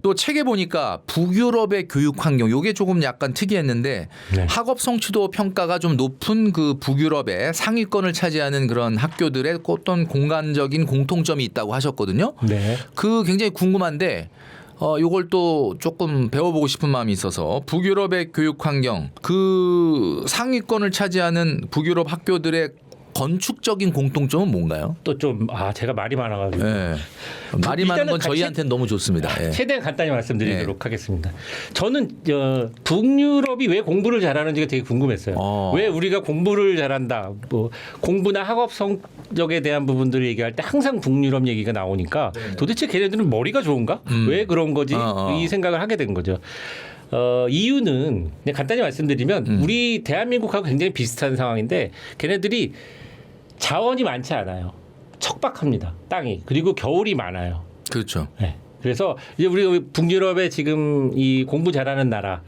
또 책에 보니까 북유럽의 교육 환경 요게 조금 약간 특이했는데 네. 학업 성취도 평가가 좀 높은 그 북유럽의 상위권을 차지하는 그런 학교들의 어떤 공간적인 공통점이 있다고 하셨거든요. 네. 그 굉장히 궁금한데 요걸 또 조금 배워보고 싶은 마음이 있어서 북유럽의 교육 환경 그 상위권을 차지하는 북유럽 학교들의 건축적인 공통점은 뭔가요? 또 좀 제가 말이 많아가지고 네. 말이 많은 건 저희한테는 너무 좋습니다. 예. 최대한 간단히 말씀드리도록 하겠습니다. 저는 북유럽이 왜 공부를 잘하는지가 되게 궁금했어요. 왜 우리가 공부를 잘한다, 뭐 공부나 학업 성적에 대한 부분들을 얘기할 때 항상 북유럽 얘기가 나오니까 도대체 걔네들은 머리가 좋은가? 왜 그런 거지? 이 생각을 하게 된 거죠. 이유는 그냥 간단히 말씀드리면 우리 대한민국하고 굉장히 비슷한 상황인데 걔네들이 자원이 많지 않아요. 척박합니다. 땅이. 그리고 겨울이 많아요. 그렇죠. 네. 그래서 이제 우리 북유럽에 지금 이 공부 잘하는 나라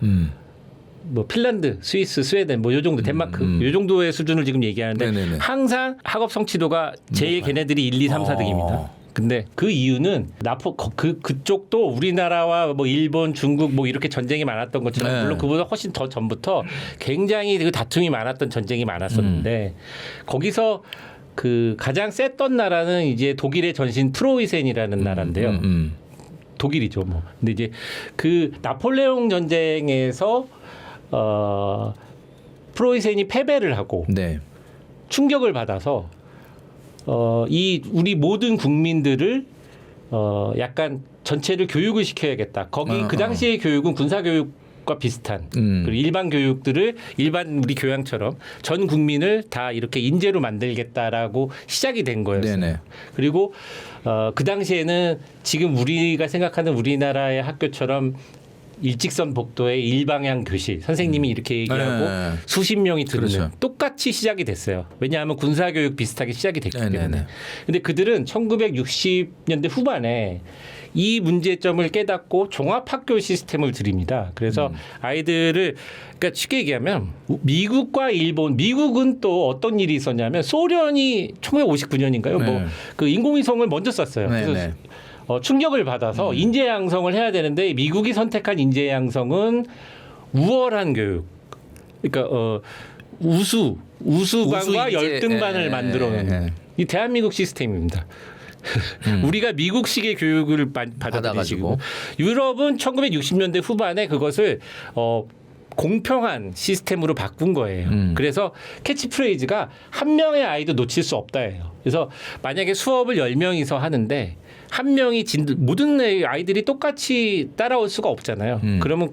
뭐 핀란드, 스위스, 스웨덴 뭐 요 정도 덴마크 요 정도의 수준을 지금 얘기하는데 네네네. 항상 학업 성취도가 제일 걔네들이 1, 2, 3, 4등입니다. 근데 그 이유는 그쪽도 우리나라와 뭐 일본, 중국 뭐 이렇게 전쟁이 많았던 것처럼 네. 물론 그보다 훨씬 더 전부터 굉장히 그 다툼이 많았던 전쟁이 많았었는데 거기서 그 가장 셌던 나라는 이제 독일의 전신 프로이센이라는 나라인데요. 독일이죠, 뭐. 근데 이제 그 나폴레옹 전쟁에서 프로이센이 패배를 하고 네. 충격을 받아서 이 우리 모든 국민들을 약간 전체를 교육을 시켜야겠다. 거기 그 당시의 교육은 군사 교육과 비슷한 그리고 일반 교육들을 일반 우리 교양처럼 전 국민을 다 이렇게 인재로 만들겠다라고 시작이 된 거였어요. 네네. 그리고 그 당시에는 지금 우리가 생각하는 우리나라의 학교처럼 일직선 복도의 일방향 교실 선생님이 이렇게 얘기하고 네. 수십 명이 듣는 그렇죠. 똑같이 시작이 됐어요. 왜냐하면 군사교육 비슷하게 시작이 됐기 네네네. 때문에. 근데 그들은 1960년대 후반에 이 문제점을 깨닫고 종합학교 시스템을 들입니다. 그래서 아이들을 그러니까 쉽게 얘기하면 미국과 일본, 미국은 또 어떤 일이 있었냐면 소련이 1959년인가요? 네. 뭐 그 인공위성을 먼저 쐈어요. 네네. 그래서 충격을 받아서 인재 양성을 해야 되는데 미국이 선택한 인재 양성은 우월한 교육. 그러니까 우수반과 열등반을 만들어 놓는 이 대한민국 시스템입니다. 우리가 미국식의 교육을 받아들이고 유럽은 1960년대 후반에 그것을 공평한 시스템으로 바꾼 거예요. 그래서 캐치프레이즈가 한 명의 아이도 놓칠 수 없다예요. 그래서 만약에 수업을 10명이서 하는데 한 명이 모든 아이들이 똑같이 따라올 수가 없잖아요. 그러면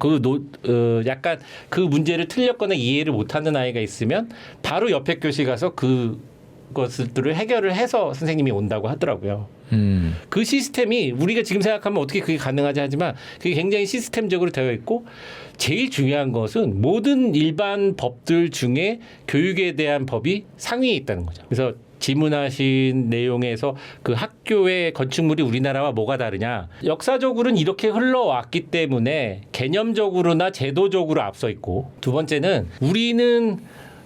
약간 그 문제를 틀렸거나 이해를 못하는 아이가 있으면 바로 옆에 교실 가서 그것들을 해결을 해서 선생님이 온다고 하더라고요. 그 시스템이 우리가 지금 생각하면 어떻게 그게 가능하지 하지만 그게 굉장히 시스템적으로 되어 있고 제일 중요한 것은 모든 일반 법들 중에 교육에 대한 법이 상위에 있다는 거죠. 그래서 질문하신 내용에서 그 학교의 건축물이 우리나라와 뭐가 다르냐. 역사적으로는 이렇게 흘러왔기 때문에 개념적으로나 제도적으로 앞서 있고 두 번째는 우리는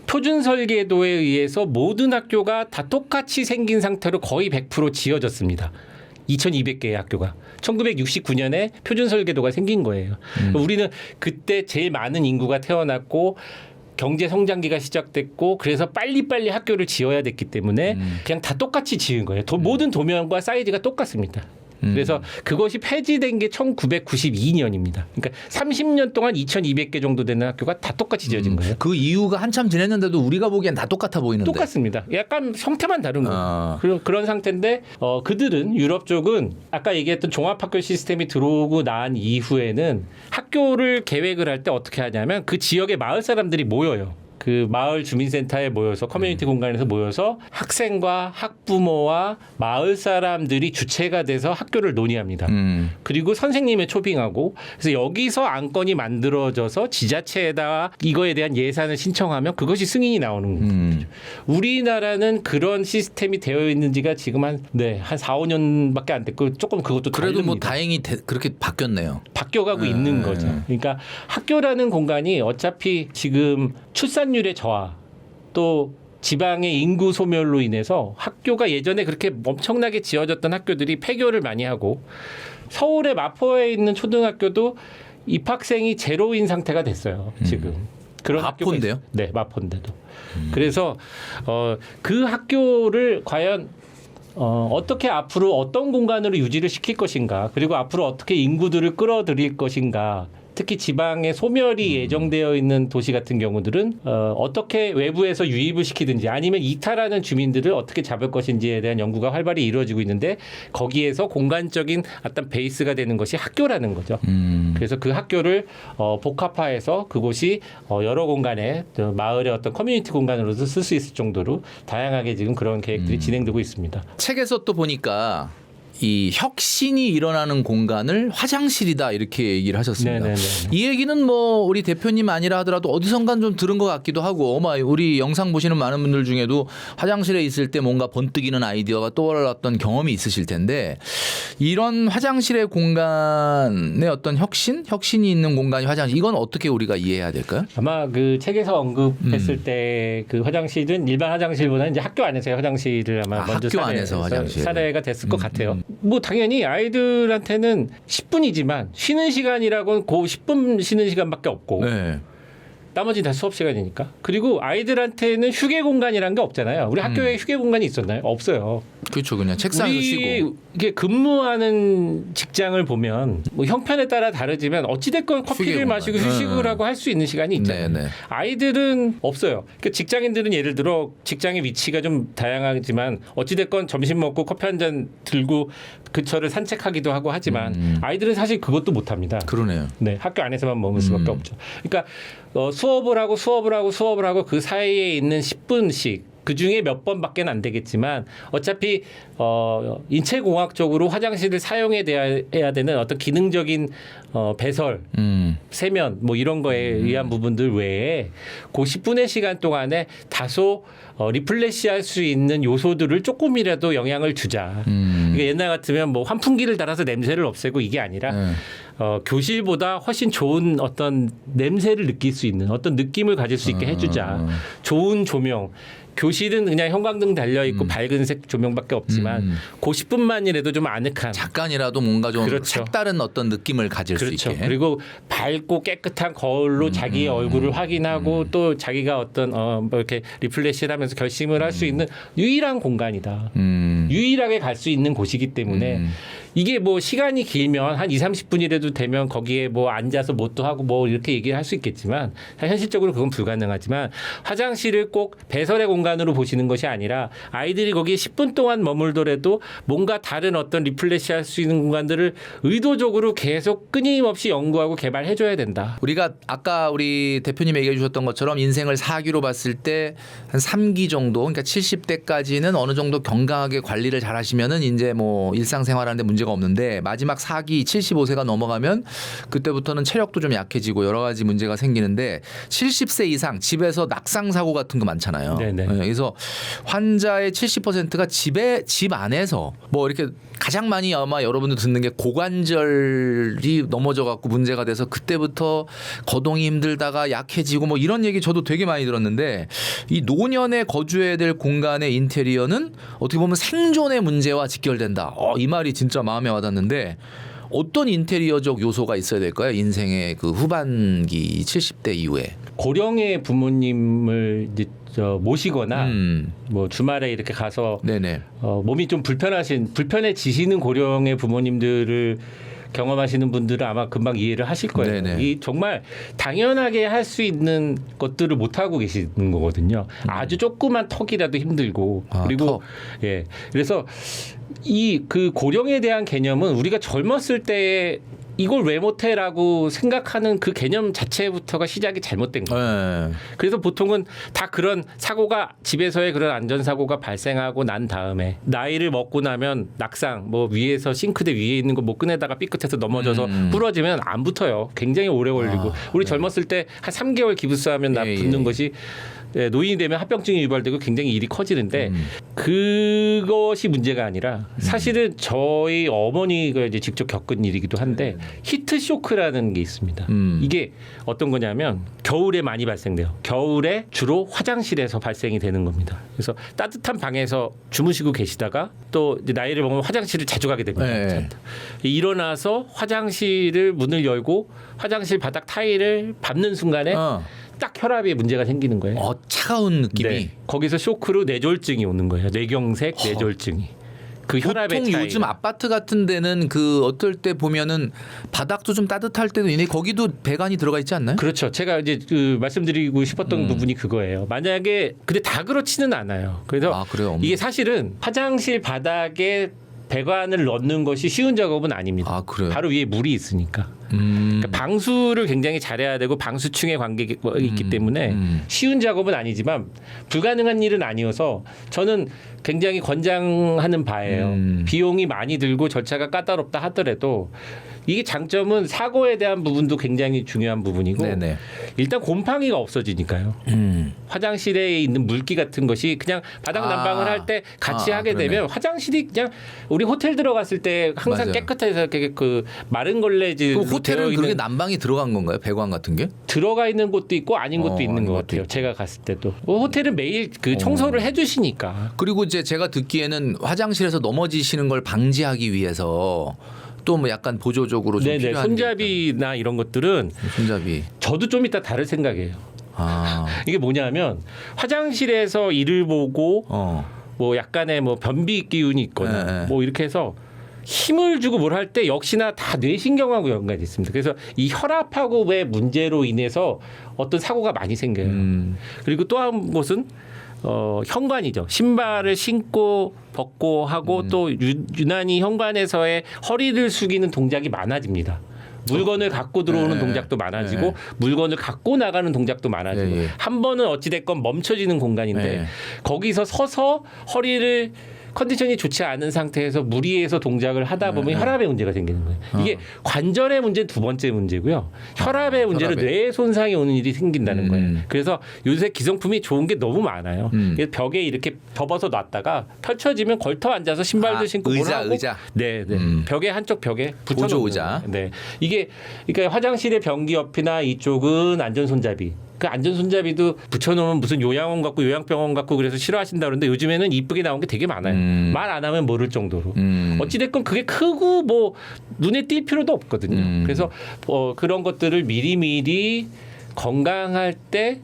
표준 설계도에 의해서 모든 학교가 다 똑같이 생긴 상태로 거의 100% 지어졌습니다. 2200개의 학교가 1969년에 표준 설계도가 생긴 거예요. 우리는 그때 제일 많은 인구가 태어났고 경제 성장기가 시작됐고 그래서 빨리빨리 학교를 지어야 됐기 때문에 그냥 다 똑같이 지은 거예요. 모든 도면과 사이즈가 똑같습니다. 그래서 그것이 폐지된 게 1992년입니다. 그러니까 30년 동안 2200개 정도 되는 학교가 다 똑같이 지어진 거예요. 그 이유가 한참 지냈는데도 우리가 보기엔 다 똑같아 보이는데. 똑같습니다. 약간 형태만 다른 거예요. 그런 상태인데 그들은 유럽 쪽은 아까 얘기했던 종합학교 시스템이 들어오고 난 이후에는 학교를 계획을 할 때 어떻게 하냐면 그 지역의 마을 사람들이 모여요. 그 마을 주민센터에 모여서 커뮤니티 공간에서 모여서 학생과 학부모와 마을 사람들이 주체가 돼서 학교를 논의합니다. 그리고 선생님을 초빙하고 그래서 여기서 안건이 만들어져서 지자체에다가 이거에 대한 예산을 신청하면 그것이 승인이 나오는 거죠. 우리나라는 그런 시스템이 되어 있는지가 지금 한 4, 5년밖에 안 됐고 조금 그것도 그래도 뭐 다릅니다. 다행히 그렇게 바뀌었네요. 바뀌어가고 있는 거죠. 그러니까 학교라는 공간이 어차피 지금 출산율 출산율의 저하 또 지방의 인구 소멸로 인해서 학교가 예전에 그렇게 엄청나게 지어졌던 학교들이 폐교를 많이 하고 서울의 마포에 있는 초등학교도 입학생이 제로인 상태가 됐어요. 지금. 그런 마포인데요? 학교가 네, 마포인데도. 그래서 그 학교를 과연 어떻게 앞으로 어떤 공간으로 유지를 시킬 것인가, 그리고 앞으로 어떻게 인구들을 끌어들일 것인가. 특히 지방에 소멸이 예정되어 있는 도시 같은 경우들은 어떻게 외부에서 유입을 시키든지 아니면 이탈하는 주민들을 어떻게 잡을 것인지에 대한 연구가 활발히 이루어지고 있는데 거기에서 공간적인 어떤 베이스가 되는 것이 학교라는 거죠. 그래서 그 학교를 복합화해서 그곳이 여러 공간에 마을의 어떤 커뮤니티 공간으로도 쓸 수 있을 정도로 다양하게 지금 그런 계획들이 진행되고 있습니다. 책에서 또 보니까 이 혁신이 일어나는 공간을 화장실이다 이렇게 얘기를 하셨습니다. 네네네. 이 얘기는 뭐 우리 대표님 아니라 하더라도 어디선가 좀 들은 것 같기도 하고 우리 영상 보시는 많은 분들 중에도 화장실에 있을 때 뭔가 번뜩이는 아이디어가 떠올랐던 경험이 있으실 텐데 이런 화장실의 공간의 어떤 혁신이 있는 공간이 화장실 이건 어떻게 우리가 이해해야 될까요? 아마 그 책에서 언급했을 때 그 화장실은 일반 화장실보다는 이제 학교 안에서의 화장실을 아마 먼저 학교 안에서 화장실. 사례가 됐을 것 같아요. 뭐 당연히 아이들한테는 10분이지만 쉬는 시간이라고는 그 10분 쉬는 시간밖에 없고 네. 나머지 다 수업 시간이니까. 그리고 아이들한테는 휴게 공간이라는 게 없잖아요. 우리 학교에 휴게 공간이 있었나요? 없어요. 그렇죠. 그냥 책상에서 쉬고. 이게 근무하는 직장을 보면 뭐 형편에 따라 다르지만 어찌됐건 커피를 마시고 휴식을 하고 할 수 있는 시간이 있잖아요. 네네. 아이들은 없어요. 그러니까 직장인들은 예를 들어 직장의 위치가 좀 다양하지만 어찌됐건 점심 먹고 커피 한 잔 들고 근처를 산책하기도 하고 하지만 아이들은 사실 그것도 못합니다. 그러네요. 네, 학교 안에서만 머물 수밖에 없죠. 그러니까 수업을 하고 그 사이에 있는 10분씩 그 중에 몇 번밖에 안 되겠지만 어차피 인체공학적으로 화장실을 사용해야 되는 어떤 기능적인 배설, 세면 뭐 이런 거에 의한 부분들 외에 그 10분의 시간 동안에 다소 리플레시할 수 있는 요소들을 조금이라도 영향을 주자. 그러니까 옛날 같으면 뭐 환풍기를 달아서 냄새를 없애고 이게 아니라 교실보다 훨씬 좋은 어떤 냄새를 느낄 수 있는 어떤 느낌을 가질 수 있게 해주자. 좋은 조명. 교실은 그냥 형광등 달려있고 밝은색 조명밖에 없지만 그 10분만이라도 좀 아늑한 잠깐이라도 뭔가 좀 그렇죠. 색다른 어떤 느낌을 가질 그렇죠. 수 있게. 그리고 밝고 깨끗한 거울로 자기의 얼굴을 확인하고 또 자기가 어떤 뭐 이렇게 리플레시를 하면서 결심을 할 수 있는 유일한 공간이다. 유일하게 갈 수 있는 곳이기 때문에 이게 뭐 시간이 길면 한 20-30분이라도 되면 거기에 뭐 앉아서 뭣도 하고 뭐 이렇게 얘기를 할 수 있겠지만 현실적으로 그건 불가능하지만 화장실을 꼭 배설의 공간으로 보시는 것이 아니라 아이들이 거기에 10분 동안 머물더라도 뭔가 다른 어떤 리플레시 할 수 있는 공간들을 의도적으로 계속 끊임없이 연구하고 개발해줘야 된다. 우리가 아까 우리 대표님 얘기해 주셨던 것처럼 인생을 4기로 봤을 때 한 3기 정도 그러니까 70대까지는 어느 정도 건강하게 관리를 잘 하시면은 이제 뭐 일상생활하는데 문제가 없는데 마지막 4기 75세가 넘어가면 그때부터는 체력도 좀 약해지고 여러 가지 문제가 생기는데 70세 이상 집에서 낙상 사고 같은 거 많잖아요. 네네. 그래서 환자의 70%가 집 안에서 뭐 이렇게 가장 많이 아마 여러분들 듣는 게 고관절이 넘어져 갖고 문제가 돼서 그때부터 거동이 힘들다가 약해지고 뭐 이런 얘기 저도 되게 많이 들었는데 이 노년에 거주해야 될 공간의 인테리어는 어떻게 보면 생존의 문제와 직결된다. 이 말이 진짜 마음에 와닿는데 어떤 인테리어적 요소가 있어야 될까요? 인생의 그 후반기 70대 이후에. 고령의 부모님을 이제 모시거나 뭐 주말에 이렇게 가서 네네. 몸이 좀 불편해지시는 고령의 부모님들을 경험하시는 분들은 아마 금방 이해를 하실 거예요. 네네. 이 정말 당연하게 할 수 있는 것들을 못 하고 계시는 거거든요. 아주 조그만 턱이라도 힘들고 그리고 턱. 예 그래서 이 그 고령에 대한 개념은 우리가 젊었을 때 이걸 왜 못해라고 생각하는 그 개념 자체부터가 시작이 잘못된 거예요. 네. 그래서 보통은 다 그런 사고가 집에서의 그런 안전사고가 발생하고 난 다음에 나이를 먹고 나면 낙상 뭐 위에서 싱크대 위에 있는 거 못 꺼내다가 삐끗해서 넘어져서 부러지면 안 붙어요. 굉장히 오래 걸리고 우리 젊었을 때 한 3개월 기부스하면 붙는 것이 노인이 되면 합병증이 유발되고 굉장히 일이 커지는데 그것이 문제가 아니라 사실은 저희 어머니가 이제 직접 겪은 일이기도 한데 히트 쇼크라는 게 있습니다. 이게 어떤 거냐면 겨울에 많이 발생돼요. 겨울에 주로 화장실에서 발생이 되는 겁니다. 그래서 따뜻한 방에서 주무시고 계시다가 또 이제 나이를 먹으면 화장실을 자주 가게 됩니다. 네. 일어나서 화장실을 문을 열고 화장실 바닥 타일을 밟는 순간에 딱 혈압에 문제가 생기는 거예요. 차가운 느낌이. 네. 거기서 쇼크로 뇌졸중이 오는 거예요. 뇌경색 뇌졸중이. 그 혈압의 보통 차이가. 요즘 아파트 같은 데는 그 어떨 때 보면은 바닥도 좀 따뜻할 때도 있는데 거기도 배관이 들어가 있지 않나요? 그렇죠. 제가 이제 그 말씀드리고 싶었던 부분이 그거예요. 만약에 근데 다 그렇지는 않아요. 그래서 그래요? 이게 사실은 화장실 바닥에 배관을 넣는 것이 쉬운 작업은 아닙니다. 그래요? 바로 위에 물이 있으니까. 그러니까 방수를 굉장히 잘해야 되고 방수층의 관계가 있기 때문에 쉬운 작업은 아니지만 불가능한 일은 아니어서 저는 굉장히 권장하는 바예요. 비용이 많이 들고 절차가 까다롭다 하더라도 이게 장점은 사고에 대한 부분도 굉장히 중요한 부분이고 네네. 일단 곰팡이가 없어지니까요. 화장실에 있는 물기 같은 것이 그냥 바닥 난방을 할 때 같이 하게 그러네. 되면 화장실이 그냥 우리 호텔 들어갔을 때 항상 맞아요. 깨끗해서 그 마른 걸레질 그럼 호텔은 그렇게 난방이 들어간 건가요? 배관 같은 게? 들어가 있는 곳도 있고 아닌 곳도 있는 아닌 것 것도 같아요. 있고. 제가 갔을 때도 호텔은 매일 그 청소를 해주시니까. 그리고 이제 제가 듣기에는 화장실에서 넘어지시는 걸 방지하기 위해서 또 뭐 약간 보조적으로 좀 네네 필요한 손잡이나 이런 것들은 게 있다. 손잡이. 저도 좀 이따 다를 생각이에요. 아. 이게 뭐냐면 화장실에서 일을 보고 뭐 약간의 뭐 변비 기운이 있거나 네. 뭐 이렇게 해서 힘을 주고 뭘 할 때 역시나 다 뇌신경하고 연관이 있습니다. 그래서 이 혈압하고의 문제로 인해서 어떤 사고가 많이 생겨요. 그리고 또 한 곳은 현관이죠. 신발을 신고 벗고 하고 또 유난히 현관에서의 허리를 숙이는 동작이 많아집니다. 물건을 갖고 들어오는 동작도 많아지고 물건을 갖고 나가는 동작도 많아지고 한 번은 어찌됐건 멈춰지는 공간인데 거기서 서서 허리를 컨디션이 좋지 않은 상태에서 무리해서 동작을 하다 보면 혈압에 문제가 생기는 거예요. 이게 관절의 문제는 두 번째 문제고요. 혈압의 문제로 뇌 손상이 오는 일이 생긴다는 거예요. 그래서 요새 기성품이 좋은 게 너무 많아요. 그래서 벽에 이렇게 접어서 놨다가 펼쳐지면 걸터 앉아서 신발도 신고 의자. 네. 벽에 한쪽 벽에 붙여놓는 보조 의자. 거예요. 네. 이게 그러니까 화장실의 변기 옆이나 이쪽은 안전 손잡이. 그 안전 손잡이도 붙여놓으면 무슨 요양원 같고 요양병원 같고 그래서 싫어하신다 그러는데 요즘에는 이쁘게 나온 게 되게 많아요. 말 안 하면 모를 정도로. 어찌됐건 그게 크고 뭐 눈에 띌 필요도 없거든요. 그래서 그런 것들을 미리미리 건강할 때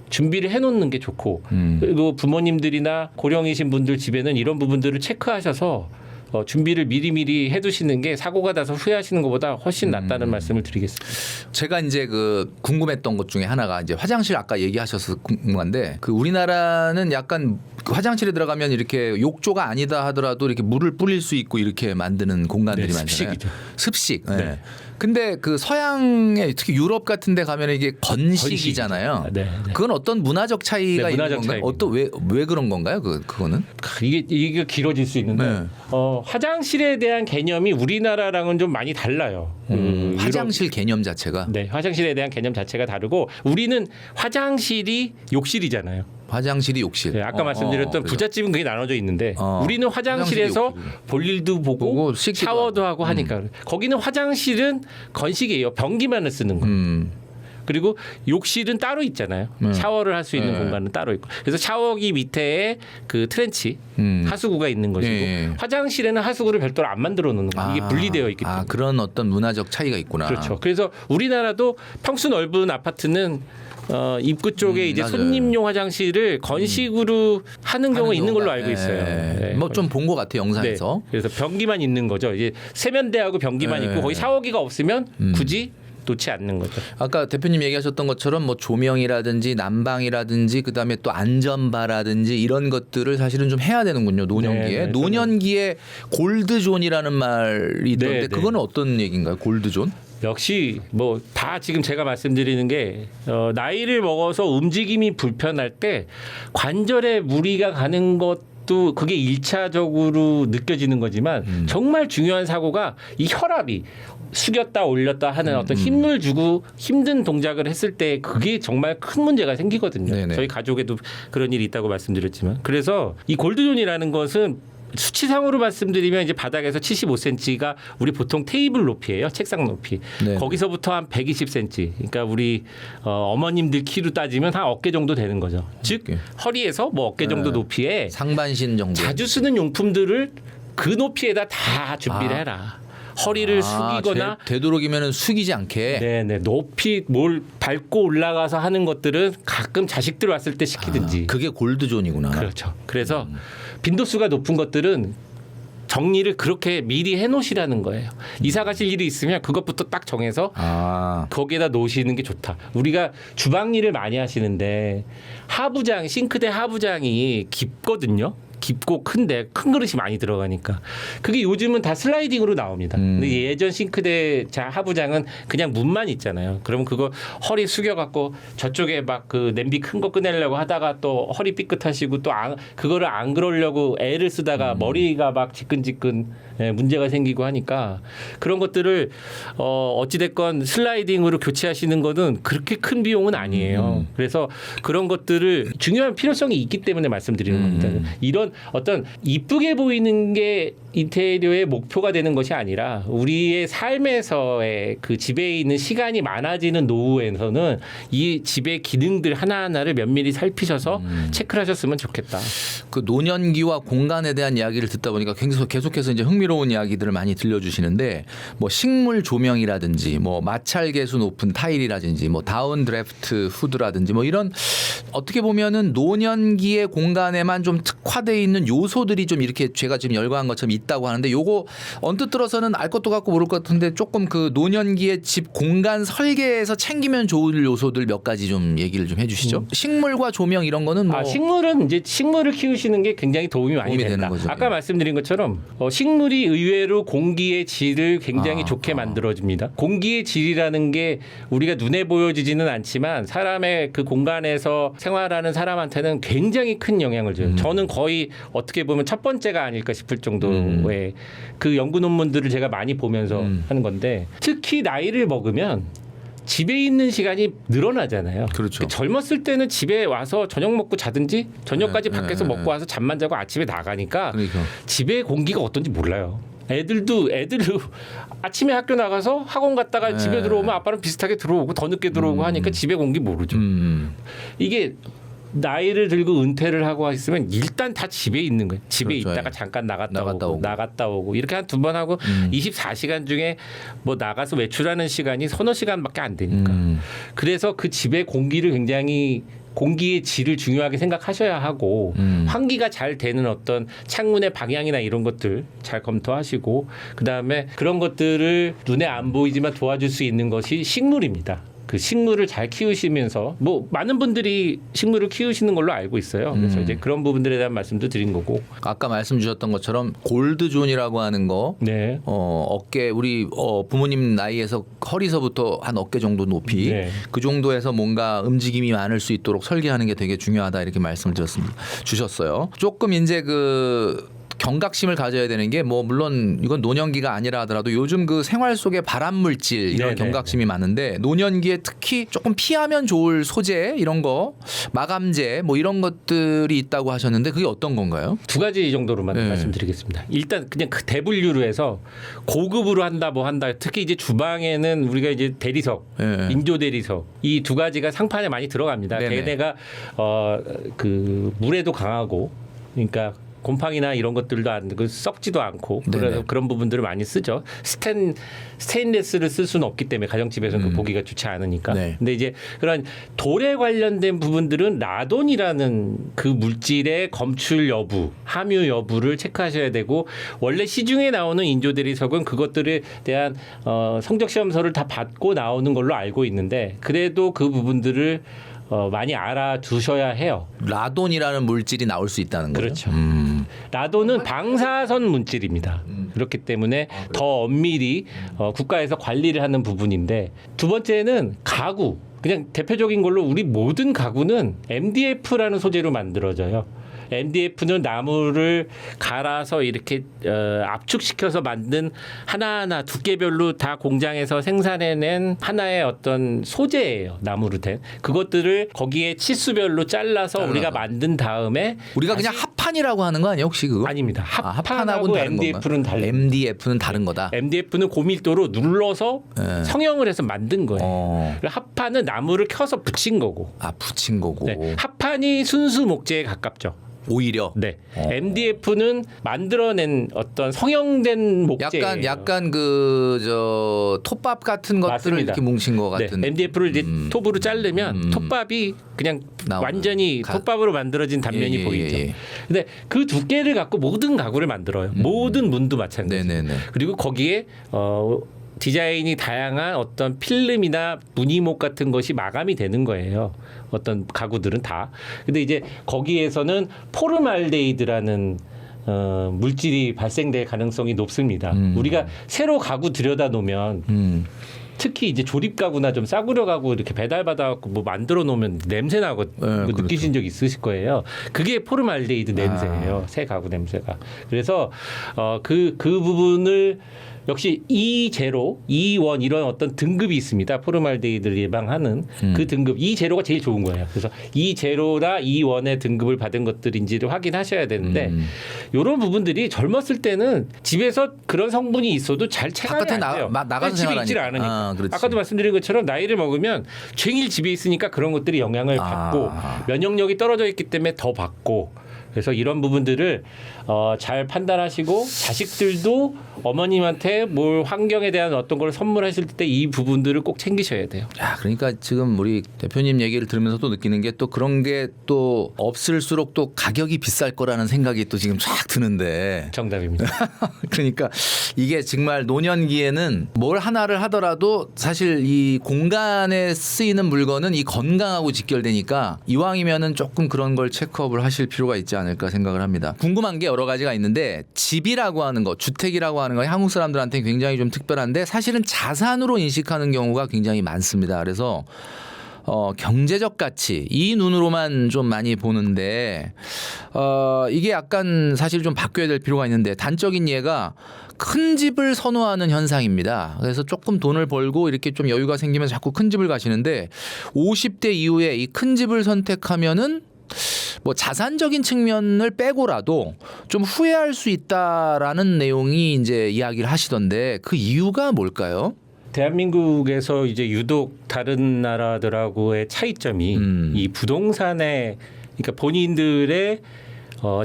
준비를 해놓는 게 좋고 그리고 부모님들이나 고령이신 분들 집에는 이런 부분들을 체크하셔서 준비를 미리미리 해두시는 게 사고가 나서 후회하시는 것보다 훨씬 낫다는 말씀을 드리겠습니다. 제가 이제 그 궁금했던 것 중에 하나가 이제 화장실 아까 얘기하셔서 궁금한데 그 우리나라는 약간 그 화장실에 들어가면 이렇게 욕조가 아니다 하더라도 이렇게 물을 뿌릴 수 있고 이렇게 만드는 공간들이 많잖아요. 습식이죠. 습식. 네. 네. 근데 그 서양에 특히 유럽 같은 데 가면 이게 건식이잖아요. 네. 그건 어떤 문화적 차이가 네, 있는 문화적 건가요? 차이입니다. 왜 그런 건가요? 그거는? 이게 길어질 수 있는데 네. 화장실에 대한 개념이 우리나라랑은 좀 많이 달라요. 화장실 개념 자체가 네, 화장실에 대한 개념 자체가 다르고 우리는 화장실이 욕실이잖아요. 화장실이 욕실. 네, 아까 말씀드렸던 그래서. 부잣집은 그게 나눠져 있는데 우리는 화장실이 화장실에서 욕실이구나. 볼일도 보고 씻기도 샤워도 하고. 하고 하니까 거기는 화장실은 건식이에요. 변기만을 쓰는 거. 그리고 욕실은 따로 있잖아요. 샤워를 할 수 있는 공간은 따로 있고. 그래서 샤워기 밑에 그 트렌치 하수구가 있는 것이고 예. 화장실에는 하수구를 별도로 안 만들어 놓는 거예요. 이게 분리되어 있기 때문에. 그런 어떤 문화적 차이가 있구나. 그렇죠. 그래서 우리나라도 평수 넓은 아파트는 입구 쪽에 이제 맞아요. 손님용 화장실을 건식으로 하는 경우가 있는 걸로 알고 있어요. 네. 뭐 좀 본 것 같아요 영상에서. 네. 그래서 변기만 있는 거죠. 이제 세면대하고 변기만 네. 있고 거기 샤워기가 없으면 굳이 놓지 않는 거죠. 아까 대표님 얘기하셨던 것처럼 뭐 조명이라든지 난방이라든지 그다음에 또 안전바라든지 이런 것들을 사실은 좀 해야 되는군요. 노년기에. 네, 노년기에 골드존이라는 말이 있던데 네, 네. 그거는 어떤 얘기인가요? 골드존? 역시 뭐 다 지금 제가 말씀드리는 게 나이를 먹어서 움직임이 불편할 때 관절에 무리가 가는 것도 그게 1차적으로 느껴지는 거지만 정말 중요한 사고가 이 혈압이 숙였다 올렸다 하는 어떤 힘을 주고 힘든 동작을 했을 때 그게 정말 큰 문제가 생기거든요. 네네. 저희 가족에도 그런 일이 있다고 말씀드렸지만 그래서 이 골드존이라는 것은 수치상으로 말씀드리면 이제 바닥에서 75cm가 우리 보통 테이블 높이예요. 책상 높이. 네. 거기서부터 한 120cm. 그러니까 우리 어머님들 키로 따지면 한 어깨 정도 되는 거죠. 즉 어깨. 허리에서 뭐 어깨 정도 높이에 상반신 정도. 자주 쓰는 용품들을 그 높이에다 다 준비를 해라. 허리를 숙이거나 되도록이면 숙이지 않게. 네네 높이 뭘 밟고 올라가서 하는 것들은 가끔 자식들 왔을 때 시키든지. 그게 골드존이구나. 그렇죠. 그래서 빈도수가 높은 것들은 정리를 그렇게 미리 해놓으시라는 거예요. 이사 가실 일이 있으면 그것부터 딱 정해서 거기에다 놓으시는 게 좋다. 우리가 주방 일을 많이 하시는데 하부장, 싱크대 하부장이 깊거든요. 깊고 큰데 큰 그릇이 많이 들어가니까 그게 요즘은 다 슬라이딩으로 나옵니다. 근데 예전 싱크대 하부장은 그냥 문만 있잖아요. 그러면 그거 허리 숙여갖고 저쪽에 막 그 냄비 큰 거 꺼내려고 하다가 또 허리 삐끗하시고 또 그거를 안 그러려고 애를 쓰다가 머리가 막 지끈지끈 문제가 생기고 하니까 그런 것들을 어찌됐건 슬라이딩으로 교체하시는 거는 그렇게 큰 비용은 아니에요. 그래서 그런 것들을 중요한 필요성이 있기 때문에 말씀드리는 겁니다. 이런 어떤 이쁘게 보이는 게 인테리어의 목표가 되는 것이 아니라 우리의 삶에서의 그 집에 있는 시간이 많아지는 노후에서는 이 집의 기능들 하나하나를 면밀히 살피셔서 체크를 하셨으면 좋겠다. 그 노년기와 공간에 대한 이야기를 듣다 보니까 계속해서 이제 흥미로운 이야기들을 많이 들려주시는데 뭐 식물 조명이라든지 뭐 마찰 계수 높은 타일이라든지 뭐 다운 드래프트 후드라든지 뭐 이런 어떻게 보면은 노년기의 공간에만 좀 특화되어 있는 요소들이 좀 이렇게 제가 지금 열거한 것처럼 있다고 하는데 요거 언뜻 들어서는 알 것도 같고 모를 것 같은데 조금 그 노년기의 집 공간 설계에서 챙기면 좋을 요소들 몇 가지 좀 얘기를 좀 해주시죠. 식물과 조명 이런 거는 뭐 식물은 이제 식물을 키우시는 게 굉장히 도움이 많이 된다. 되는 거죠. 아까 말씀드린 것처럼 식물이 의외로 공기의 질을 굉장히 좋게 만들어줍니다. 공기의 질이라는 게 우리가 눈에 보여지지는 않지만 사람의 그 공간에서 생활하는 사람한테는 굉장히 큰 영향을 줘요. 저는 거의 어떻게 보면 첫 번째가 아닐까 싶을 정도의 그 연구 논문들을 제가 많이 보면서 하는 건데 특히 나이를 먹으면 집에 있는 시간이 늘어나잖아요. 그렇죠. 젊었을 때는 집에 와서 저녁 먹고 자든지 저녁까지 밖에서 먹고 와서 잠만 자고 아침에 나가니까 그러니까. 집의 공기가 어떤지 몰라요. 애들도 아침에 학교 나가서 학원 갔다가 집에 들어오면 아빠는 비슷하게 들어오고 더 늦게 들어오고 하니까 집의 공기 모르죠. 이게 나이를 들고 은퇴를 하고 있으면 일단 다 집에 있는 거예요. 집에 그렇죠. 있다가 잠깐 나갔다 오고 이렇게 한 두 번 하고 24시간 중에 뭐 나가서 외출하는 시간이 서너 시간밖에 안 되니까. 그래서 그 집의 공기를 굉장히 공기의 질을 중요하게 생각하셔야 하고 환기가 잘 되는 어떤 창문의 방향이나 이런 것들 잘 검토하시고 그다음에 그런 것들을 눈에 안 보이지만 도와줄 수 있는 것이 식물입니다. 그 식물을 잘 키우시면서 뭐 많은 분들이 식물을 키우시는 걸로 알고 있어요. 그래서 이제 그런 부분들에 대한 말씀도 드린 거고. 아까 말씀 주셨던 것처럼 골드존이라고 하는 거. 네. 어깨 우리 부모님 나이에서 허리서부터 한 어깨 정도 높이 그 정도에서 뭔가 움직임이 많을 수 있도록 설계하는 게 되게 중요하다 이렇게 말씀을 주셨어요. 조금 이제 그 경각심을 가져야 되는 게 뭐 물론 이건 노년기가 아니라 하더라도 요즘 그 생활 속의 발암 물질 이런 경각심이 많은데 노년기에 특히 조금 피하면 좋을 소재 이런 거 마감재 뭐 이런 것들이 있다고 하셨는데 그게 어떤 건가요? 두 가지 정도로만 말씀드리겠습니다. 일단 그냥 그 대분류로 해서 고급으로 한다 뭐 한다. 특히 이제 주방에는 우리가 이제 대리석, 인조 대리석 이 두 가지가 상판에 많이 들어갑니다. 걔네가 그 물에도 강하고 그러니까 곰팡이나 이런 것들도 안 썩지도 않고 그래서 그런 부분들을 많이 쓰죠. 스테인레스를 쓸 수는 없기 때문에 가정집에서는 그 보기가 좋지 않으니까. 근데 이제 그런 돌에 관련된 부분들은 라돈이라는 그 물질의 검출 여부, 함유 여부를 체크하셔야 되고 원래 시중에 나오는 인조대리석은 그것들에 대한 성적 시험서를 다 받고 나오는 걸로 알고 있는데 그래도 그 부분들을 많이 알아두셔야 해요. 라돈이라는 물질이 나올 수 있다는 거죠. 그렇죠. 라돈은 방사선 물질입니다. 그렇기 때문에 더 엄밀히 국가에서 관리를 하는 부분인데 두 번째는 가구. 그냥 대표적인 걸로 우리 모든 가구는 MDF라는 소재로 만들어져요. MDF는 나무를 갈아서 이렇게 압축시켜서 만든 하나하나 두께별로 다 공장에서 생산해낸 하나의 어떤 소재예요. 나무로 된 그것들을 거기에 치수별로 잘라서 우리가 만든 다음에 우리가 그냥 합판이라고 하는 거 아니에요 혹시 그거? 아닙니다. 합판하고 합판하고 MDF는 다른 MDF는 다른 거다. MDF는 고밀도로 눌러서 성형을 해서 만든 거예요. 합판은 나무를 켜서 붙인 거고. 붙인 거고. 네. 합판이 순수 목재에 가깝죠. 오히려. 네. MDF는 만들어낸 어떤 성형된 목재예요. 약간 그 저 톱밥 같은 것들을 맞습니다. 이렇게 뭉친 것 같은. 네. MDF를 이제 톱으로 자르면 톱밥이 그냥 완전히 톱밥으로 만들어진 단면이 보이죠. 근데 그 두께를 갖고 모든 가구를 만들어요. 모든 문도 마찬가지. 네네네. 그리고 거기에 디자인이 다양한 어떤 필름이나 무늬목 같은 것이 마감이 되는 거예요. 어떤 가구들은 다. 근데 이제 거기에서는 포름알데히드라는 물질이 발생될 가능성이 높습니다. 우리가 새로 가구 들여다 놓으면 특히 이제 조립 가구나 좀 싸구려 가구 이렇게 배달 받아갖고 뭐 만들어 놓으면 냄새 나고 그렇죠. 느끼신 적 있으실 거예요. 그게 포름알데히드 냄새예요. 새 가구 냄새가. 그래서 그 부분을 역시 E0, E1 이런 어떤 등급이 있습니다. 포름알데히드를 예방하는 그 등급 E0가 제일 좋은 거예요. 그래서 E0나 E1의 등급을 받은 것들인지를 확인하셔야 되는데 이런 부분들이 젊었을 때는 집에서 그런 성분이 있어도 잘 체감이 안 돼요. 나가서 집에 있질 않으니까. 아까도 말씀드린 것처럼 나이를 먹으면 종일 집에 있으니까 그런 것들이 영향을 받고 면역력이 떨어져 있기 때문에 더 받고 그래서 이런 부분들을 잘 판단하시고 자식들도 어머님한테 뭘 환경에 대한 어떤 걸 선물하실 때 이 부분들을 꼭 챙기셔야 돼요. 야, 그러니까 지금 우리 대표님 얘기를 들으면서 또 느끼는 게 또 그런 게 또 없을수록 또 가격이 비쌀 거라는 생각이 또 지금 쫙 드는데. 정답입니다. 그러니까 이게 정말 노년기에는 뭘 하나를 하더라도 사실 이 공간에 쓰이는 물건은 이 건강하고 직결되니까 이왕이면은 조금 그런 걸 체크업을 하실 필요가 있지 않을까 생각을 합니다. 궁금한 게 여러 가지가 있는데 집이라고 하는 거, 주택이라고 하는 거 한국 사람들한테 굉장히 좀 특별한데 사실은 자산으로 인식하는 경우가 굉장히 많습니다. 그래서 경제적 가치 이 눈으로만 좀 많이 보는데 이게 약간 사실 좀 바뀌어야 될 필요가 있는데 단적인 예가 큰 집을 선호하는 현상입니다. 그래서 조금 돈을 벌고 이렇게 좀 여유가 생기면 자꾸 큰 집을 가시는데 50대 이후에 이 큰 집을 선택하면은 뭐 자산적인 측면을 빼고라도 좀 후회할 수 있다라는 내용이 이제 이야기를 하시던데 그 이유가 뭘까요? 대한민국에서 이제 유독 다른 나라들하고의 차이점이 이 부동산에 그러니까 본인들의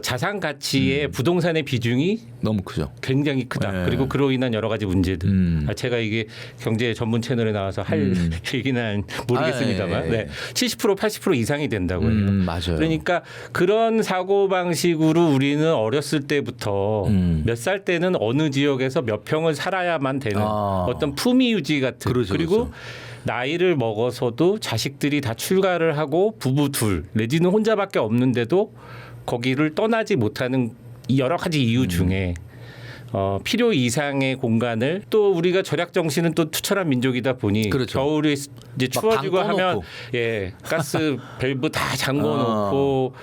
자산 가치의 부동산의 비중이 너무 크죠. 굉장히 크다. 네. 그리고 그로 인한 여러 가지 문제들. 제가 이게 경제 전문 채널에 나와서 할 얘기는 모르겠습니다만, 네. 70% 80% 이상이 된다고 해요. 맞아요. 그러니까 그런 사고 방식으로 우리는 어렸을 때부터 몇 살 때는 어느 지역에서 몇 평을 살아야만 되는 어떤 품위 유지 같은. 그렇죠, 그리고 그렇죠. 나이를 먹어서도 자식들이 다 출가를 하고 부부 둘 내지는 혼자밖에 없는데도 거기를 떠나지 못하는 이 여러 가지 이유 중에 필요 이상의 공간을 또 우리가 절약 정신은 또 투철한 민족이다 보니 그렇죠. 겨울에 이제 추워지고 하면 가스 밸브 다 잠궈 놓고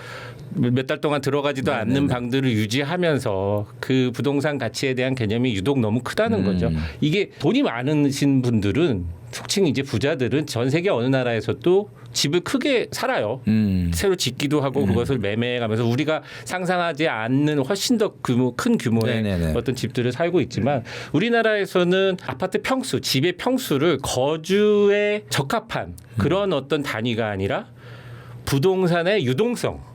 몇 달 동안 들어가지도 않는 방들을 유지하면서 그 부동산 가치에 대한 개념이 유독 너무 크다는 거죠. 이게 돈이 많으신 분들은 특히 이제 부자들은 전 세계 어느 나라에서도 집을 크게 살아요. 새로 짓기도 하고 그것을 매매해가면서 우리가 상상하지 않는 훨씬 더 큰 규모의 네네네. 어떤 집들을 살고 있지만 우리나라에서는 아파트 평수, 집의 평수를 거주에 적합한 그런 어떤 단위가 아니라 부동산의 유동성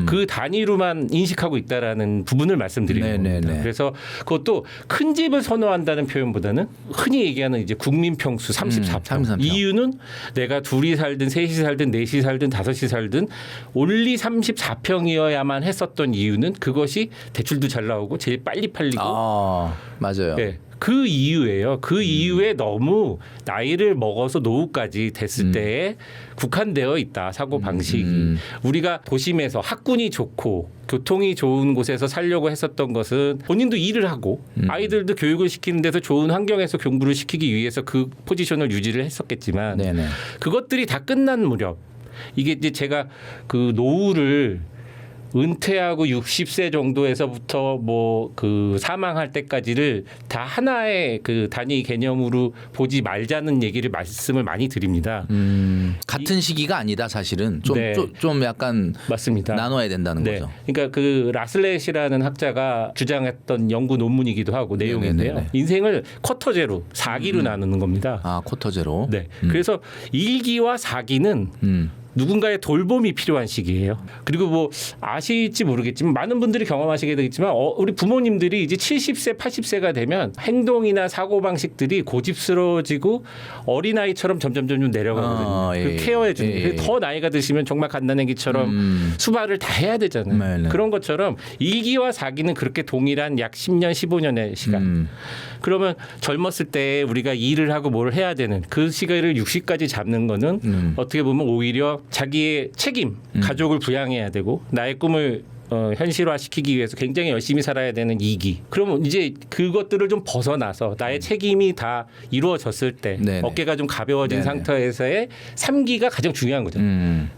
그 단위로만 인식하고 있다라는 부분을 말씀드리는 겁니다. 그래서 그것도 큰 집을 선호한다는 표현보다는 흔히 얘기하는 이제 국민 평수 34평. 33평. 이유는 내가 둘이 살든 셋이 살든 넷이 살든 다섯이 살든 올리 34평이어야만 했었던 이유는 그것이 대출도 잘 나오고 제일 빨리 팔리고 맞아요. 네. 그 이유예요. 그 이유에 너무 나이를 먹어서 노후까지 됐을 때에 국한되어 있다. 사고 방식이. 우리가 도심에서 학군이 좋고 교통이 좋은 곳에서 살려고 했었던 것은 본인도 일을 하고 아이들도 교육을 시키는 데서 좋은 환경에서 공부를 시키기 위해서 그 포지션을 유지를 했었겠지만 그것들이 다 끝난 무렵 이게 이제 제가 그 노후를 은퇴하고 60세 정도에서부터 뭐 그 사망할 때까지를 다 하나의 그 단위 개념으로 보지 말자는 얘기를 말씀을 많이 드립니다. 같은 시기가 아니다 사실은 좀, 네. 좀 약간 맞습니다. 나눠야 된다는 네. 거죠. 그러니까 그 라슬렛이라는 학자가 주장했던 연구 논문이기도 하고 내용인데요. 네네네. 인생을 쿼터제로 4기로 나누는 겁니다. 아 쿼터제로. 네. 그래서 1기와 4기는 누군가의 돌봄이 필요한 시기예요. 그리고 뭐 아실지 모르겠지만 많은 분들이 경험하시게 되겠지만 우리 부모님들이 이제 70세, 80세가 되면 행동이나 사고 방식들이 고집스러워지고 어린아이처럼 점점 내려가거든요. 아, 예, 그 케어해 주는 예, 게. 예. 더 나이가 드시면 정말 갓난아기처럼 수발을 다 해야 되잖아요. 네네. 그런 것처럼 2기와 4기는 그렇게 동일한 약 10년, 15년의 시간. 그러면 젊었을 때 우리가 일을 하고 뭘 해야 되는 그 시간을 60까지 잡는 거는 어떻게 보면 오히려 자기의 책임, 가족을 부양해야 되고 나의 꿈을 현실화시키기 위해서 굉장히 열심히 살아야 되는 2기. 그러면 이제 그것들을 좀 벗어나서 나의 책임이 다 이루어졌을 때 네네. 어깨가 좀 가벼워진 네네. 상태에서의 3기가 가장 중요한 거죠.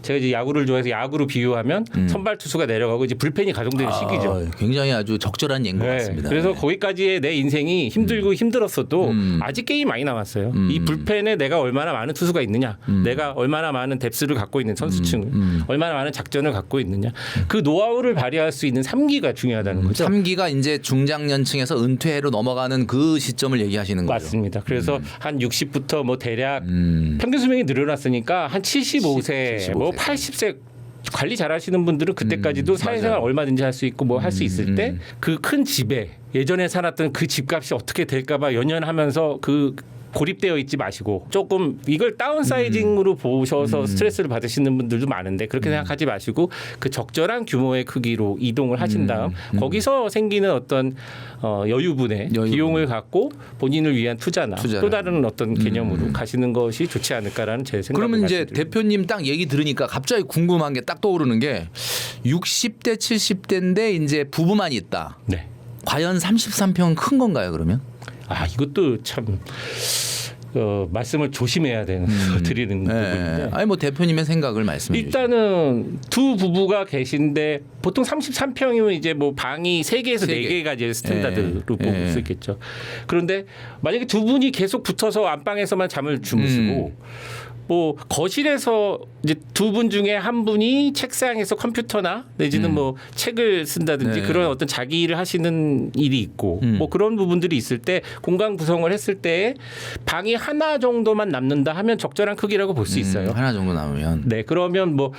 제가 이제 야구를 좋아해서 야구로 비유하면 선발 투수가 내려가고 이제 불펜이 가동되는 시기죠. 굉장히 아주 적절한 예인 것 네. 같습니다. 그래서 네. 거기까지의 내 인생이 힘들고 힘들었어도 아직 게임이 많이 남았어요. 이 불펜에 내가 얼마나 많은 투수가 있느냐, 내가 얼마나 많은 뎁스를 갖고 있는 선수층, 얼마나 많은 작전을 갖고 있느냐, 그 노하우를 발휘할 수 있는 3기가 중요하다는 거죠. 3기가 이제 중장년층에서 은퇴로 넘어가는 그 시점을 얘기하시는 거죠. 맞습니다. 그래서 한 60부터 뭐 대략 평균 수명이 늘어났으니까 한 75세, 뭐 80세 관리 잘하시는 분들은 그때까지도 사회생활 맞아요. 얼마든지 할 수 있고 뭐 할 수 있을 때 그 큰 집에 예전에 살았던 그 집값이 어떻게 될까봐 연연하면서 그 고립되어 있지 마시고 조금 이걸 다운사이징으로 보셔서 스트레스를 받으시는 분들도 많은데 그렇게 생각하지 마시고 그 적절한 규모의 크기로 이동을 하신 다음 거기서 생기는 어떤 여유분의 비용을 갖고 본인을 위한 투자나 투자를. 또 다른 어떤 개념으로 가시는 것이 좋지 않을까라는 제 생각을 그러면 이제 말씀드립니다. 대표님 딱 얘기 들으니까 갑자기 궁금한 게 딱 떠오르는 게 60대 70대인데 이제 부부만 있다. 네. 과연 33평은 큰 건가요 그러면? 아 이것도 참 말씀을 조심해야 되는 드리는 부분인데 아니 뭐 대표님의 생각을 말씀해 주시죠. 일단은 두 부부가 계신데 보통 33평이면 이제 뭐 방이 3개에서 세 개. 4개가 이제 스탠다드로 예. 뽑을 수 있겠죠. 그런데 만약에 두 분이 계속 붙어서 안방에서만 잠을 주무시고 뭐 거실에서 이제 두 분 중에 한 분이 책상에서 컴퓨터나 내지는 뭐 책을 쓴다든지 네. 그런 어떤 자기 일을 하시는 일이 있고 뭐 그런 부분들이 있을 때 공간 구성을 했을 때 방이 하나 정도만 남는다 하면 적절한 크기라고 볼 수 있어요. 하나 정도 남으면. 네, 그러면 뭐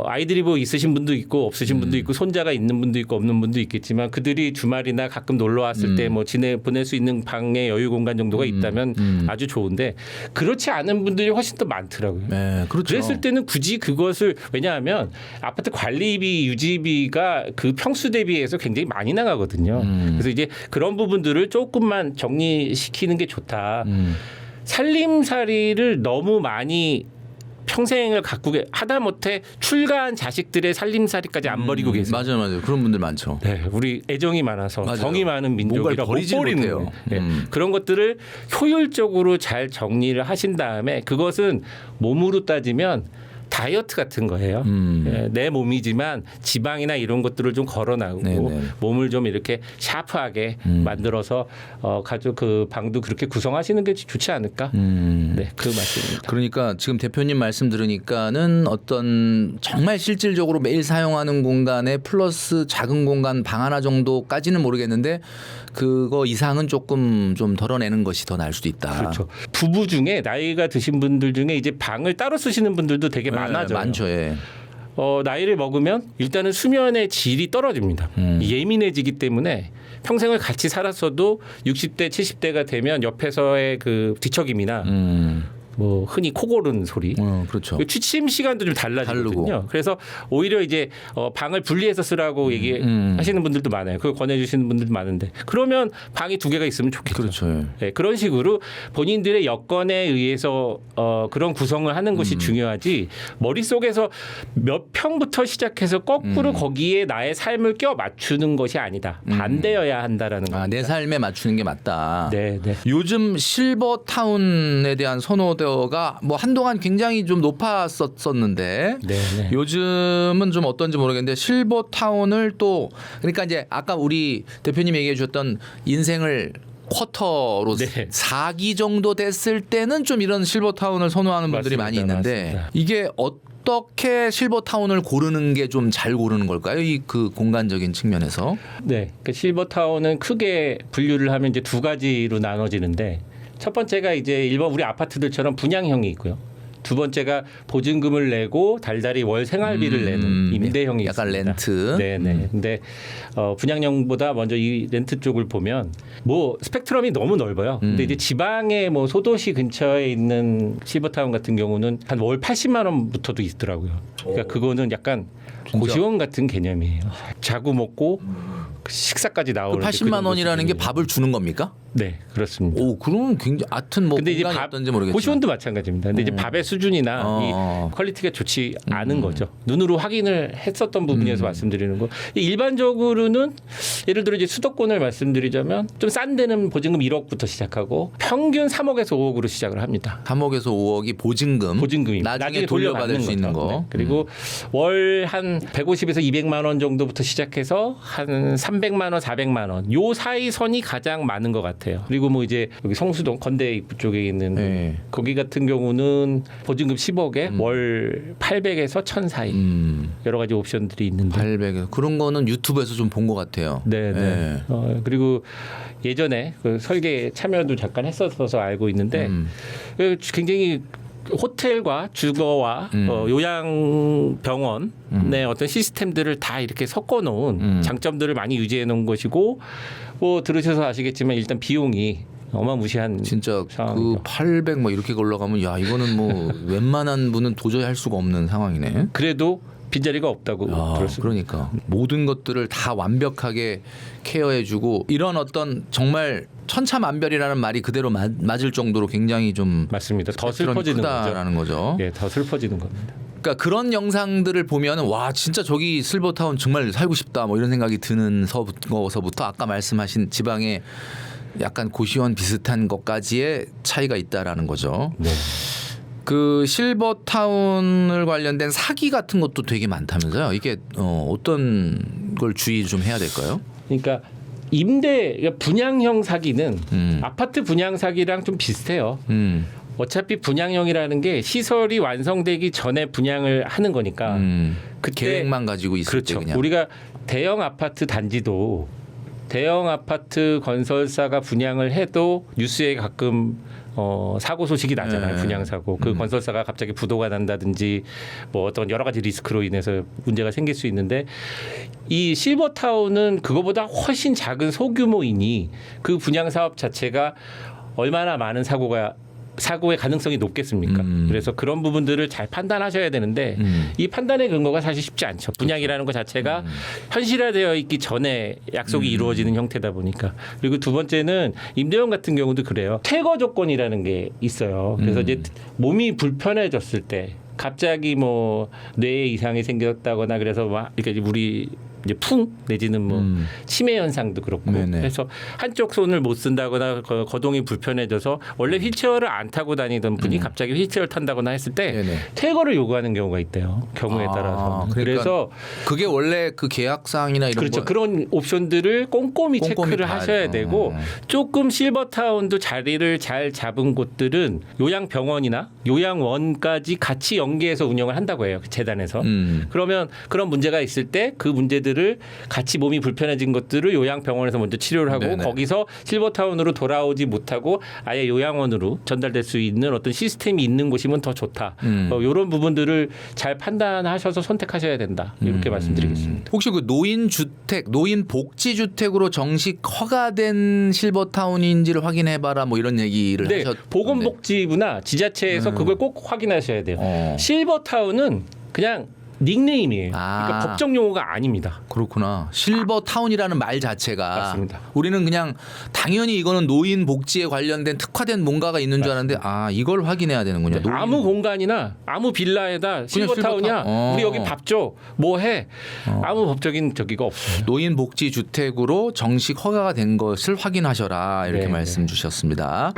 아이들이 뭐 있으신 분도 있고 없으신 분도 있고 손자가 있는 분도 있고 없는 분도 있겠지만 그들이 주말이나 가끔 놀러 왔을 때 뭐 보낼 수 있는 방의 여유 공간 정도가 있다면 아주 좋은데 그렇지 않은 분들이 훨씬 더 많더라고요. 네, 그렇죠. 그랬을 때는 굳이 그것을 왜냐하면 아파트 관리비 유지비가 그 평수 대비해서 굉장히 많이 나가거든요. 그래서 이제 그런 부분들을 조금만 정리시키는 게 좋다. 살림살이를 너무 많이 평생을 갖고 하다못해 출가한 자식들의 살림살이까지 안 버리고 계세요. 맞아요. 그런 분들 많죠. 네, 우리 애정이 많아서 맞아요. 정이 많은 민족이라 못 버리질 버리는 못해요. 거예요. 네. 그런 것들을 효율적으로 잘 정리를 하신 다음에 그것은 몸으로 따지면 다이어트 같은 거예요. 예, 내 몸이지만 지방이나 이런 것들을 좀 걸어나오고 네네. 몸을 좀 이렇게 샤프하게 만들어서 가족 그 방도 그렇게 구성하시는 게 좋지 않을까? 네, 그 말씀입니다. 그러니까 지금 대표님 말씀 들으니까는 어떤 정말 실질적으로 매일 사용하는 공간에 플러스 작은 공간 방 하나 정도까지는 모르겠는데 그거 이상은 조금 좀 덜어내는 것이 더 나을 수도 있다. 그렇죠. 부부 중에 나이가 드신 분들 중에 이제 방을 따로 쓰시는 분들도 되게 많아져요. 많죠. 예. 나이를 먹으면 일단은 수면의 질이 떨어집니다. 예민해지기 때문에 평생을 같이 살았어도 60대, 70대가 되면 옆에서의 그 뒤척임이나 뭐 흔히 코 고르는 소리, 그렇죠. 취침 시간도 좀 달라지거든요. 그래서 오히려 이제 방을 분리해서 쓰라고 얘기하시는 분들도 많아요. 그걸 권해주시는 분들도 많은데 그러면 방이 2개가 있으면 좋겠죠. 그렇죠. 네, 그런 식으로 본인들의 여건에 의해서 그런 구성을 하는 것이 중요하지 머릿속에서 몇 평부터 시작해서 거꾸로 거기에 나의 삶을 껴 맞추는 것이 아니다. 반대여야 한다라는 거. 내 삶에 맞추는 게 맞다. 네, 네. 요즘 실버타운에 대한 선호도 스퀘어가 뭐 한동안 굉장히 좀 높았었는데 네, 네. 요즘은 좀 어떤지 모르겠는데 실버타운을 또 그러니까 이제 아까 우리 대표님 얘기해 주셨던 인생을 쿼터로 네. 4기 정도 됐을 때는 좀 이런 실버타운을 선호하는 분들이 맞습니다. 많이 있는데 맞습니다. 이게 어떻게 실버타운을 고르는 게 좀 잘 고르는 걸까요? 이 그 공간적인 측면에서. 네, 그 실버타운은 크게 분류를 하면 이제 두 가지로 나눠지는데 첫 번째가 이제 일반 우리 아파트들처럼 분양형이 있고요. 두 번째가 보증금을 내고 달달이 월 생활비를 내는 임대형이 약간 있습니다. 렌트. 네네. 근데 분양형보다 먼저 이 렌트 쪽을 보면 뭐 스펙트럼이 너무 넓어요. 근데 이제 지방의 뭐 소도시 근처에 있는 실버타운 같은 경우는 한 월 80만 원부터도 있더라고요. 그러니까 그거는 약간 고시원 같은 개념이에요. 자고 먹고 식사까지 그 나오는 80만 원이라는 게 수준이에요. 밥을 주는 겁니까? 네, 그렇습니다. 오, 그러면 굉장히 하여튼 뭐 근데 이제 공간이 어떤지 모르겠지만. 고시원도 마찬가지입니다. 근데 이제 밥의 수준이나 이 퀄리티가 좋지 않은 거죠. 눈으로 확인을 했었던 부분에서 말씀드리는 거. 일반적으로는 예를 들어 이제 수도권을 말씀드리자면 좀 싼 데는 보증금 1억부터 시작하고 평균 3억에서 5억으로 시작을 합니다. 3억에서 5억이 보증금입니다. 나중에 돌려받을 수 있는 거. 네. 그리고 월 한 150에서 200만 원 정도부터 시작해서 한 300만 원, 400만 원. 요 사이 선이 가장 많은 것 같아요. 그리고 뭐 이제 여기 성수동 건대 입구 쪽에 있는 네. 거기 같은 경우는 보증금 10억에 월 800에서 1000 사이. 여러 가지 옵션들이 있는데. 800. 그런 거는 유튜브에서 좀 본 것 같아요. 네, 네. 그리고 예전에 그 설계 참여도 잠깐 했었어서 알고 있는데 그 굉장히 호텔과 주거와 요양병원의 어떤 시스템들을 다 이렇게 섞어놓은 장점들을 많이 유지해놓은 것이고 뭐 들으셔서 아시겠지만 일단 비용이 어마무시한 진짜 상황이죠. 그 800 뭐 이렇게 올라가면 야 이거는 뭐 웬만한 분은 도저히 할 수가 없는 상황이네. 그래도 빈자리가 없다고 들었습니다. 그러니까 모든 것들을 다 완벽하게 케어해주고 이런 어떤 정말 천차만별이라는 말이 그대로 맞을 정도로 굉장히 좀 맞습니다. 더 스펙트럼이 슬퍼지는 크다라는 거죠. 예, 더 슬퍼지는 겁니다. 그러니까 그런 영상들을 보면 와 진짜 저기 실버타운 정말 살고 싶다 뭐 이런 생각이 드는 거서부터 아까 말씀하신 지방의 약간 고시원 비슷한 것까지의 차이가 있다라는 거죠. 네. 그 실버타운을 관련된 사기 같은 것도 되게 많다면서요. 이게 어떤 걸 주의 좀 해야 될까요? 그러니까 그러니까 분양형 사기는 아파트 분양 사기랑 좀 비슷해요. 어차피 분양형이라는 게 시설이 완성되기 전에 분양을 하는 거니까 그때 계획만 가지고 있을 그렇죠. 때 그냥. 우리가 대형 아파트 단지도 대형 아파트 건설사가 분양을 해도 뉴스에 가끔 사고 소식이 나잖아요. 네. 분양 사고. 그 건설사가 갑자기 부도가 난다든지 뭐 어떤 여러 가지 리스크로 인해서 문제가 생길 수 있는데 이 실버타운은 그거보다 훨씬 작은 소규모이니 그 분양 사업 자체가 얼마나 많은 사고의 가능성이 높겠습니까? 그래서 그런 부분들을 잘 판단하셔야 되는데 이 판단의 근거가 사실 쉽지 않죠. 분양이라는 것 자체가 현실화되어 있기 전에 약속이 이루어지는 형태다 보니까. 그리고 두 번째는 임대형 같은 경우도 그래요. 퇴거 조건이라는 게 있어요. 그래서 이제 몸이 불편해졌을 때 갑자기 뭐 뇌에 이상이 생겼다거나 그래서 막 이렇게 우리 이제 풍 내지는 뭐 치매 현상도 그렇고 네네. 그래서 한쪽 손을 못 쓴다거나 거동이 불편해져서 원래 휠체어를 안 타고 다니던 분이 갑자기 휠체어를 탄다거나 했을 때 네네. 퇴거를 요구하는 경우가 있대요. 경우에 따라서. 그러니까 그래서 그게 원래 그 계약상이나 이런 그렇죠. 거 그런 옵션들을 꼼꼼히 체크를 봐야 하셔야 돼요. 되고 조금 실버타운도 자리를 잘 잡은 곳들은 요양병원이나 요양원까지 같이 연계해서 운영을 한다고 해요. 그 재단에서. 그러면 그런 문제가 있을 때 그 문제들을 같이 몸이 불편해진 것들을 요양병원에서 먼저 치료를 하고 네네. 거기서 실버타운으로 돌아오지 못하고 아예 요양원으로 전달될 수 있는 어떤 시스템이 있는 곳이면 더 좋다. 이런 부분들을 잘 판단하셔서 선택하셔야 된다. 이렇게 말씀드리겠습니다. 혹시 그 노인주택, 노인복지주택으로 정식 허가된 실버타운인지를 확인해봐라 뭐 이런 얘기를 네, 하셨는데 보건복지부나 지자체에서 그걸 꼭 확인하셔야 돼요. 실버타운은 그냥 닉네임이에요. 그러니까 법정 용어가 아닙니다. 그렇구나. 실버타운이라는 말 자체가 맞습니다. 우리는 그냥 당연히 이거는 노인 복지에 관련된 특화된 뭔가가 있는 줄 알았는데 이걸 확인해야 되는군요. 노인. 아무 공간이나 아무 빌라에다 실버타운이야. 실버타운. 우리 여기 밥 줘. 뭐 해. 아무 법적인 저기가 없어요. 노인 복지 주택으로 정식 허가가 된 것을 확인하셔라 이렇게 네, 말씀 주셨습니다.